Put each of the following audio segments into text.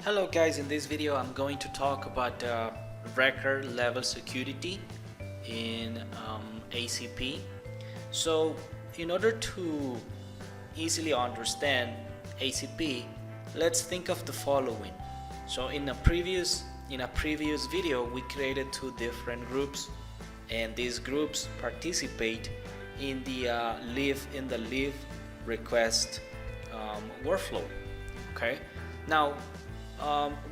Hello guys, in this video I'm going to talk about record level security in ACP. So in order to easily understand ACP, let's think of the following. So in a previous video we created two different groups, and these groups participate in the leave request workflow. Okay, now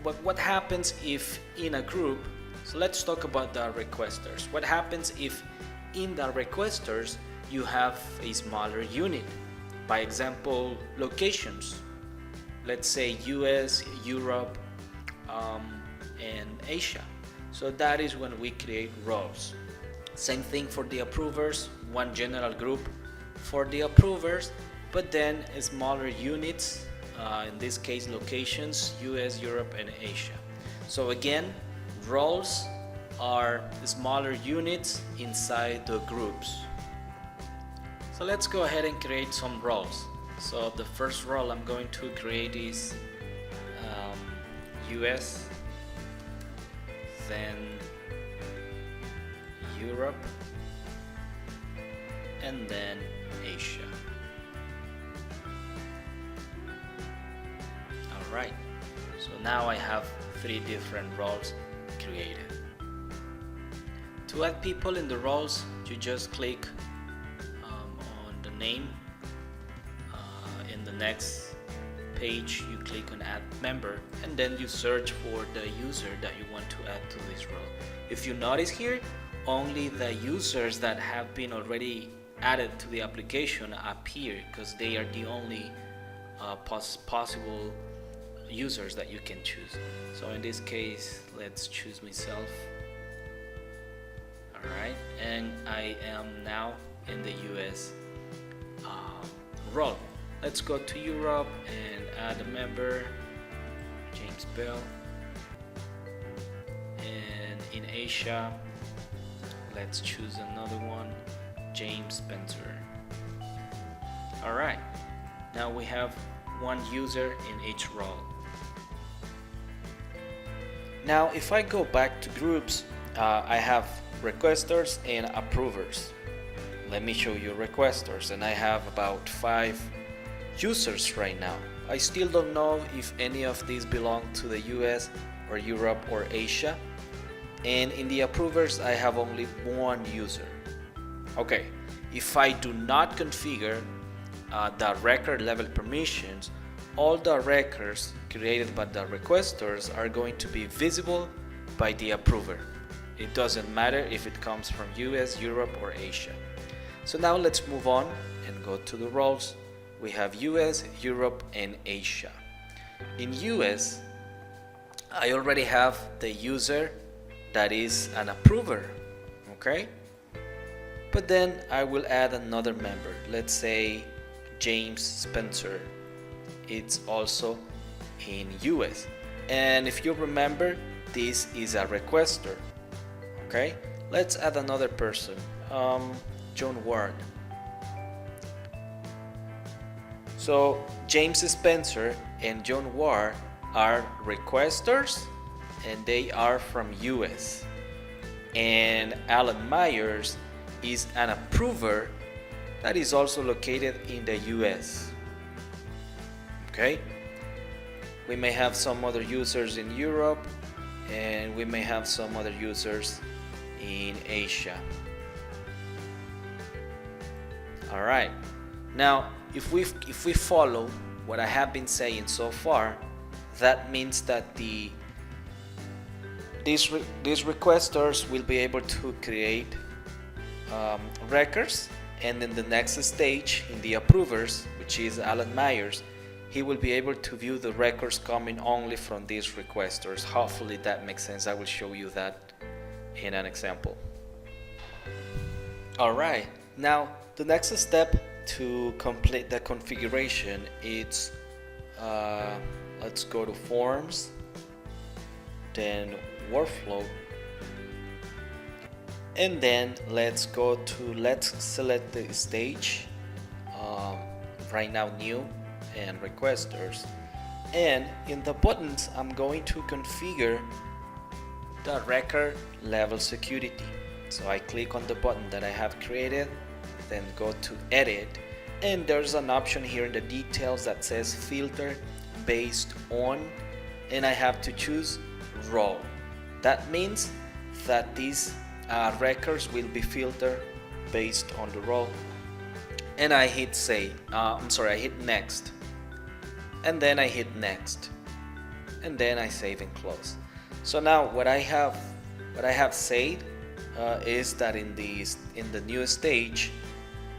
what happens if in a group, so let's talk about the requesters. What happens if in the requesters you have a smaller unit? By example, locations, let's say US, Europe, and Asia. So that is when we create roles. Same thing for the approvers, one general group for the approvers, but then smaller units, in this case locations, US, Europe, and Asia. So again, roles are smaller units inside the groups. So let's go ahead and create some roles. So the first role I'm going to create is US, then Europe, and then Asia. Alright, so now I have three different roles created. To add people in the roles, you just click on the name. In the next page you click on add member, and then you search for the user that you want to add to this role. If you notice here, only the users that have been already added to the application appear, because they are the only possible users that you can choose. So in this case, let's choose myself. Alright, and I am now in the US role. Let's go to Europe and add a member, James Bell. And in Asia, let's choose another one, James Spencer. Alright, now we have one user in each role. Now if I go back to groups, I have requesters and approvers. Let me show you requesters, and I have about 5 users right now. I still don't know if any of these belong to the US or Europe or Asia. And in the approvers I have only one user. Okay, if I do not configure the record level permissions, all the records created by the requesters are going to be visible by the approver. It doesn't matter if it comes from US, Europe, or Asia. So now let's move on and go to the roles. We have US, Europe, and Asia. In US, I already have the user that is an approver, okay? But then I will add another member. Let's say James Spencer. It's also in US. And if you remember, this is a requester, okay? Let's add another person, John Ward. So James Spencer and John Ward are requesters, and they are from US. And Alan Myers is an approver that is also located in the US. Okay? We may have some other users in Europe, and we may have some other users in Asia. Alright, now if we follow what I have been saying so far, that means that these requesters will be able to create records, and in the next stage, in the approvers, which is Alan Myers, he will be able to view the records coming only from these requesters. Hopefully that makes sense. I will show you that in an example. Alright, now the next step to complete the configuration is let's go to forms, then workflow, and then let's select the stage, right now new and requesters, And in the buttons, I'm going to configure the record level security. So I click on the button that I have created, then go to edit, and there's an option here in the details that says filter based on, and I have to choose role. That means that these records will be filtered based on the role. And I hit I hit next, and then I hit next, and then I save and close. So now what I have said is that in the new stage,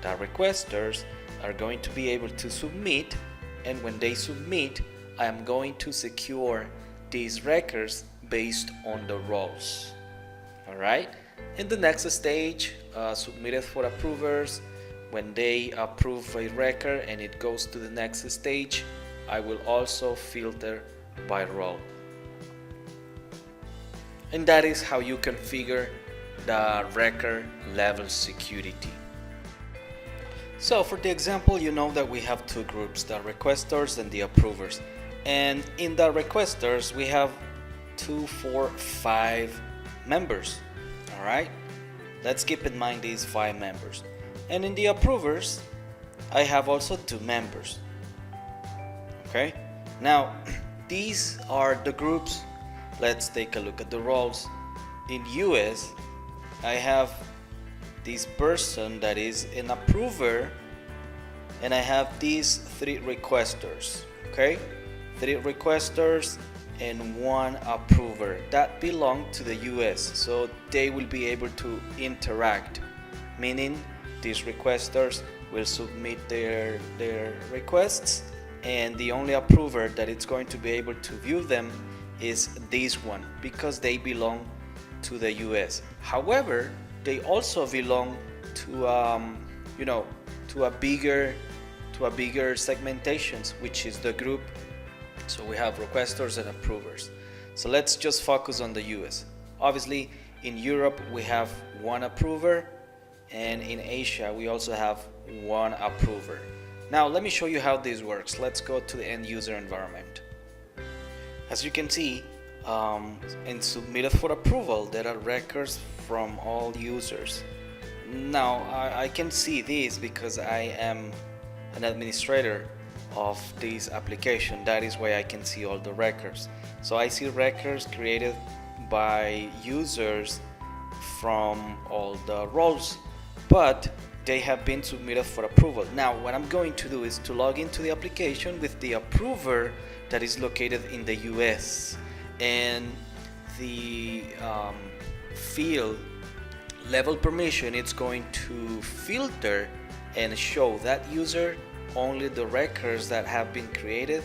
the requesters are going to be able to submit, and when they submit, I am going to secure these records based on the roles. Alright, in the next stage, submitted for approvers, when they approve a record and it goes to the next stage, I will also filter by role. And that is how you configure the record level security. So for the example, you know that we have two groups, the requesters and the approvers. And in the requesters, we have 2, 4, 5 members. All right, let's keep in mind these 5 members. And in the approvers, I have also 2 members. Okay, now these are the groups. Let's take a look at the roles. In US, I have this person that is an approver, and I have these 3 requesters. Okay, 3 requesters and 1 approver that belong to the US, so they will be able to interact, meaning these requesters will submit their requests, and the only approver that is going to be able to view them is this one, because they belong to the US. However, they also belong to to a bigger segmentations, which is the group. So we have requesters and approvers. So let's just focus on the US. Obviously, in Europe we have 1 approver, and in Asia we also have 1 approver. Now let me show you how this works. Let's go to the end user environment. As you can see, in submitted for approval, there are records from all users. Now I can see this because I am an administrator of this application. That is why I can see all the records. So I see records created by users from all the roles, but they have been submitted for approval. Now what I'm going to do is to log into the application with the approver that is located in the US, and the field level permission, it's going to filter and show that user only the records that have been created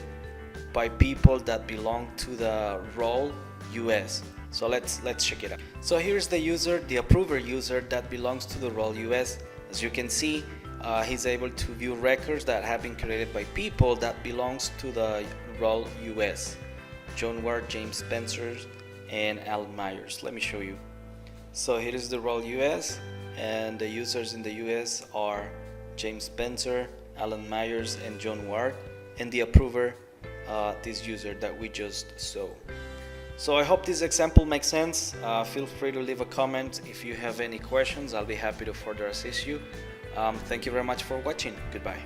by people that belong to the role US. So let's check it out. So here's the user, the approver user that belongs to the role US. As you can see, he's able to view records that have been created by people that belongs to the role US. John Ward, James Spencer, and Alan Myers. Let me show you. So here is the role US, and the users in the US are James Spencer, Alan Myers, and John Ward, and the approver, this user that we just saw. So I hope this example makes sense. Feel free to leave a comment if you have any questions. I'll be happy to further assist you. Thank you very much for watching. Goodbye.